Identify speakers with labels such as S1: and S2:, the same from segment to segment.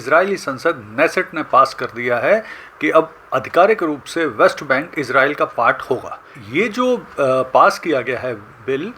S1: Israeli संसद Knesset ने पास कर दिया है कि अब आधिकारिक रूप से वेस्ट बैंक इजराइल का पार्ट होगा। ये जो पास किया गया है बिल,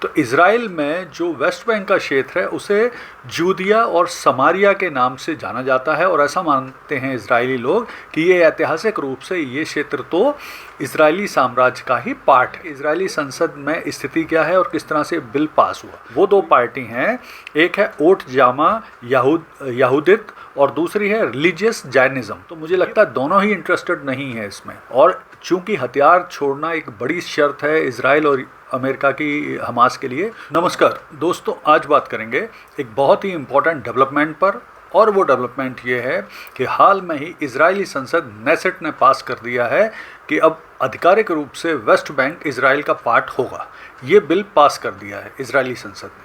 S1: तो इजराइल में जो वेस्ट बैंक का क्षेत्र है उसे जूदिया और समारिया के नाम से जाना जाता है और ऐसा मानते हैं इजरायली लोग कि ये ऐतिहासिक रूप से ये क्षेत्र तो इजरायली साम्राज्य का ही पार्ट है। इजरायली संसद में स्थिति क्या है और किस तरह से बिल पास हुआ, वो दो पार्टी हैं, एक है ओट जामा यहूदित और दूसरी है रिलीजियस जैनिज्म। तो मुझे लगता है दोनों ही इंटरेस्टेड नहीं है इसमें, और चूंकि हथियार छोड़ना एक बड़ी शर्त है इजराइल और अमेरिका की हमास के लिए। नमस्कार दोस्तों, आज बात करेंगे एक बहुत ही इम्पोर्टेंट डेवलपमेंट पर, और वो डेवलपमेंट ये है कि हाल में ही इजरायली संसद नेसेट ने पास कर दिया है कि अब आधिकारिक रूप से वेस्ट बैंक इजराइल का पार्ट होगा। ये बिल पास कर दिया है इजरायली संसद ने।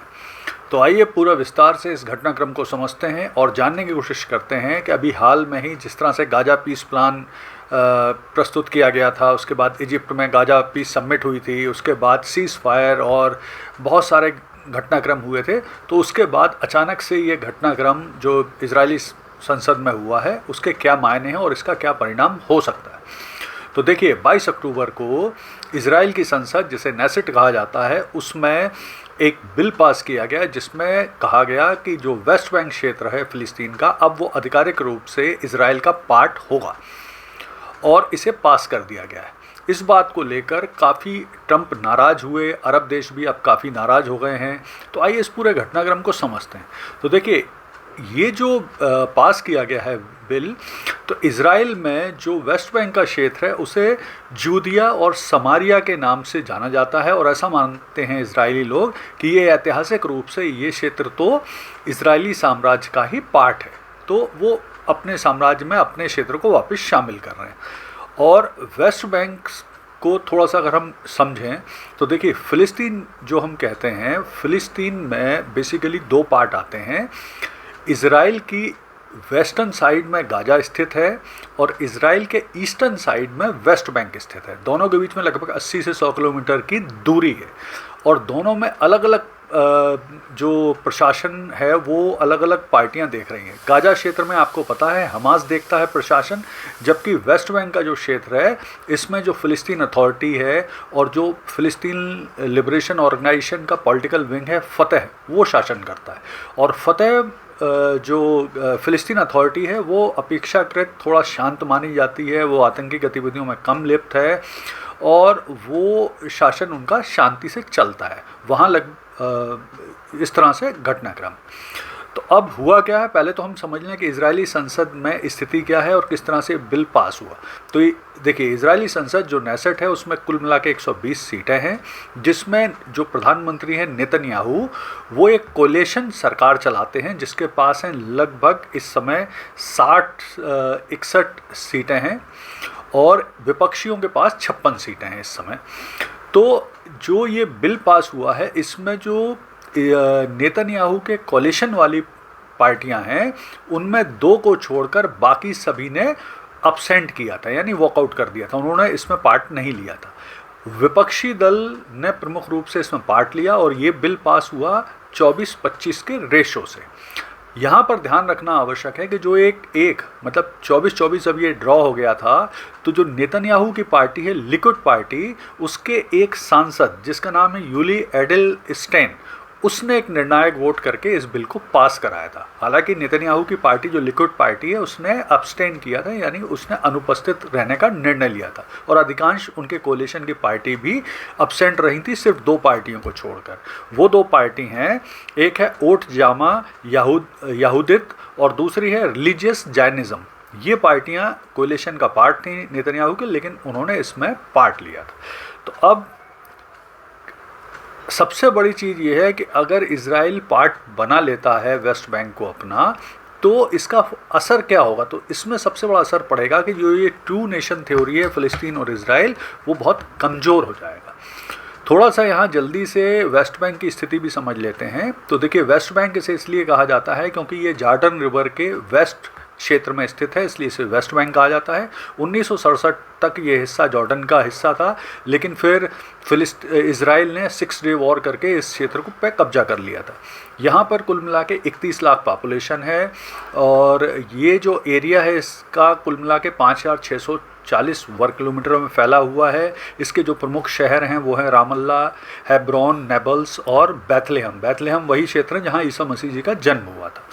S1: तो आइए पूरा विस्तार से इस घटनाक्रम को समझते हैं और जानने की कोशिश करते हैं कि अभी हाल में ही जिस तरह से गाजा पीस प्लान प्रस्तुत किया गया था, उसके बाद इजिप्ट में गाजा पीस समिट हुई थी, उसके बाद सीज़ फायर और बहुत सारे घटनाक्रम हुए थे, तो उसके बाद अचानक से ये घटनाक्रम जो इजरायली संसद में हुआ है उसके क्या मायने हैं और इसका क्या परिणाम हो सकता है। तो देखिए, 22 अक्टूबर को इजराइल की संसद, जिसे नेसेट कहा जाता है, उसमें एक बिल पास किया गया जिसमें कहा गया कि जो वेस्ट बैंक क्षेत्र है फ़िलिस्तीन का, अब वो आधिकारिक रूप से इजराइल का पार्ट होगा और इसे पास कर दिया गया है। इस बात को लेकर काफ़ी ट्रंप नाराज़ हुए, अरब देश भी अब काफ़ी नाराज़ हो गए हैं। तो आइए इस पूरे घटनाक्रम को समझते हैं। तो देखिए, ये जो पास किया गया है बिल, तो इजराइल में जो वेस्ट बैंक का क्षेत्र है उसे जूदिया और समारिया के नाम से जाना जाता है और ऐसा मानते हैं इजरायली लोग कि ये ऐतिहासिक रूप से ये क्षेत्र तो इजरायली साम्राज्य का ही पार्ट है। तो वो अपने साम्राज्य में अपने क्षेत्र को वापस शामिल कर रहे हैं। और वेस्ट बैंक को थोड़ा सा अगर हम समझें तो देखिए, फ़िलिस्तीन जो हम कहते हैं, फ़िलिस्तीन में बेसिकली दो पार्ट आते हैं। इज़राइल की वेस्टर्न साइड में गाजा स्थित है और इज़राइल के ईस्टर्न साइड में वेस्ट बैंक स्थित है। दोनों के बीच में लगभग 80 से 100 किलोमीटर की दूरी है और दोनों में अलग अलग जो प्रशासन है वो अलग अलग पार्टियां देख रही हैं। गाजा क्षेत्र में आपको पता है हमास देखता है प्रशासन, जबकि वेस्ट बैंक का जो क्षेत्र है इसमें जो फ़िलिस्तीन अथॉरिटी है और जो फ़िलिस्तीन लिबरेशन ऑर्गेनाइजेशन का पॉलिटिकल विंग है फ़तह, वो शासन करता है। और फ़तह जो फ़िलिस्तीन अथॉरिटी है वो अपेक्षाकृत थोड़ा शांत मानी जाती है, वो आतंकी गतिविधियों में कम लिप्त है और वो शासन उनका शांति से चलता है वहाँ इस तरह से घटनाक्रम। तो अब हुआ क्या है, पहले तो हम समझ लें कि इजरायली संसद में स्थिति क्या है और किस तरह से बिल पास हुआ। तो देखिए, इजरायली संसद जो नेसेट है उसमें कुल मिला के 120 सीटें हैं, जिसमें जो प्रधानमंत्री हैं नेतन्याहू, वो एक कोलिशन सरकार चलाते हैं जिसके पास हैं लगभग इस समय 61 सीटें हैं और विपक्षियों के पास 56 सीटें हैं इस समय। तो जो ये बिल पास हुआ है इसमें जो नेतन्याहू के कोलिशन वाली पार्टियां हैं उनमें दो को छोड़कर बाकी सभी ने अब्सेंट किया था, यानी वॉकआउट कर दिया था, उन्होंने इसमें पार्ट नहीं लिया था। विपक्षी दल ने प्रमुख रूप से इसमें पार्ट लिया और ये बिल पास हुआ 24-25 के रेशो से। यहाँ पर ध्यान रखना आवश्यक है कि जो एक मतलब 24-24 जब ये ड्रॉ हो गया था, तो जो नेतन्याहू की पार्टी है लिकुड पार्टी, उसके एक सांसद जिसका नाम है यूली एडेलस्टेन, उसने एक निर्णायक वोट करके इस बिल को पास कराया था। हालांकि नेतन्याहू की पार्टी जो लिकुड पार्टी है उसने अब्सटेन किया था, यानी उसने अनुपस्थित रहने का निर्णय लिया था और अधिकांश उनके कोलिशन की पार्टी भी अब्सेंट रही थी, सिर्फ दो पार्टियों को छोड़कर। वो दो पार्टी हैं, एक है ओट जामा यहूदित और दूसरी है रिलीजियस जैनिज्म। ये पार्टियां कोलिशन का पार्ट थी नेतन्याहू के, लेकिन उन्होंने इसमें पार्ट लिया था। तो अब सबसे बड़ी चीज़ ये है कि अगर इजराइल पार्ट बना लेता है वेस्ट बैंक को अपना, तो इसका असर क्या होगा। तो इसमें सबसे बड़ा असर पड़ेगा कि जो ये टू नेशन थ्योरी है फ़िलिस्तीन और इजराइल, वो बहुत कमज़ोर हो जाएगा। थोड़ा सा यहाँ जल्दी से वेस्ट बैंक की स्थिति भी समझ लेते हैं। तो देखिए, वेस्ट बैंक इसे इसलिए कहा जाता है क्योंकि ये जॉर्डन रिवर के वेस्ट क्षेत्र में स्थित है, इसलिए इसे वेस्ट बैंक कहा जाता है। 1967 तक ये हिस्सा जॉर्डन का हिस्सा था, लेकिन फिर इजराइल ने 6 डे वॉर करके इस क्षेत्र को पे कब्जा कर लिया था। यहाँ पर कुल मिला के 31 लाख पॉपुलेशन है और ये जो एरिया है इसका कुल मिला के 5640 वर्ग किलोमीटर में फैला हुआ है। इसके जो प्रमुख शहर हैं वो हैं रामल्ला, हेब्रोन, नेबल्स और बैथलेहम। बैथलेहम वही क्षेत्र है जहाँ ईसा मसीह जी का जन्म हुआ था।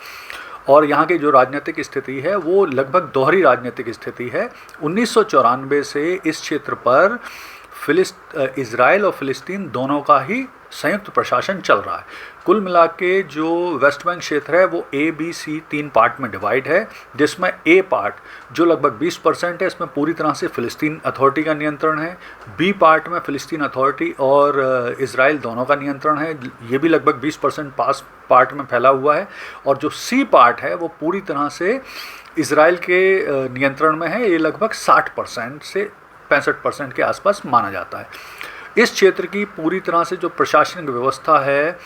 S1: और यहाँ की जो राजनीतिक स्थिति है वो लगभग दोहरी राजनीतिक स्थिति है। 1994 से इस क्षेत्र पर इजराइल और फ़िलिस्तीन दोनों का ही संयुक्त प्रशासन चल रहा है। कुल मिला के जो वेस्ट बैंक क्षेत्र है वो ABC 3 पार्ट में डिवाइड है, जिसमें A पार्ट जो लगभग 20% है, इसमें पूरी तरह से फ़िलिस्तीन अथॉरिटी का नियंत्रण है। B पार्ट में फ़िलिस्तीन अथॉरिटी और इजराइल दोनों का नियंत्रण है, ये भी लगभग 20% पार्ट में फैला हुआ है। और जो C पार्ट है वो पूरी तरह से इजराइल के नियंत्रण में है, ये लगभग 60% से 65% के आसपास माना जाता है। इस क्षेत्र की पूरी तरह से जो प्रशासनिक व्यवस्था है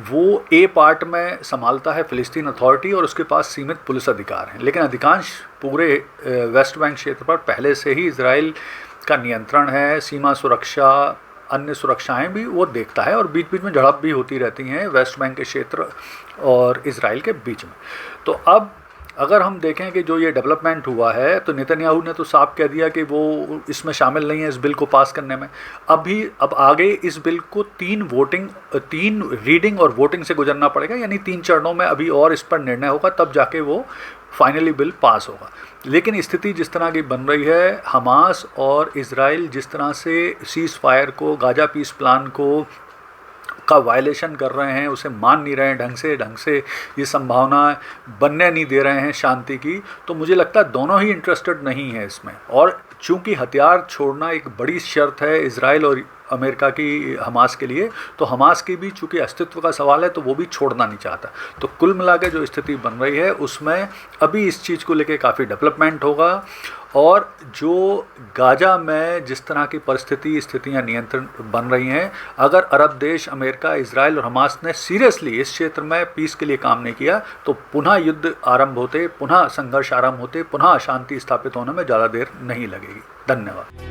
S1: वो A पार्ट में संभालता है फ़िलिस्तीन अथॉरिटी और उसके पास सीमित पुलिस अधिकार हैं, लेकिन अधिकांश पूरे वेस्ट बैंक क्षेत्र पर पहले से ही इजराइल का नियंत्रण है। सीमा सुरक्षा, अन्य सुरक्षाएं भी वो देखता है और बीच बीच में झड़प भी होती रहती हैं वेस्ट बैंक के क्षेत्र और इजराइल के बीच में। तो अब अगर हम देखें कि जो ये डेवलपमेंट हुआ है तो नेतन्याहू ने तो साफ कह दिया कि वो इसमें शामिल नहीं है इस बिल को पास करने में। अब आगे इस बिल को 3 रीडिंग और वोटिंग से गुजरना पड़ेगा, यानी 3 चरणों में अभी और इस पर निर्णय होगा, तब जाके वो फाइनली बिल पास होगा। लेकिन स्थिति जिस तरह की बन रही है, हमास और इजराइल जिस तरह से सीज़ फायर को, गाजा पीस प्लान को का वायलेशन कर रहे हैं, उसे मान नहीं रहे हैं ढंग से ये संभावना बनने नहीं दे रहे हैं शांति की, तो मुझे लगता है दोनों ही इंटरेस्टेड नहीं है इसमें। और चूंकि हथियार छोड़ना एक बड़ी शर्त है इजराइल और अमेरिका की हमास के लिए, तो हमास की भी चूंकि अस्तित्व का सवाल है तो वो भी छोड़ना नहीं चाहता। तो कुल मिला के जो स्थिति बन रही है उसमें अभी इस चीज़ को लेके काफ़ी डेवलपमेंट होगा। और जो गाजा में जिस तरह की स्थितियां नियंत्रण बन रही हैं, अगर अरब देश, अमेरिका, इजराइल और हमास ने सीरियसली इस क्षेत्र में पीस के लिए काम नहीं किया तो पुनः युद्ध आरंभ होते, पुनः संघर्ष आरंभ होते, पुनः अशांति स्थापित होने में ज़्यादा देर नहीं लगेगी। धन्यवाद।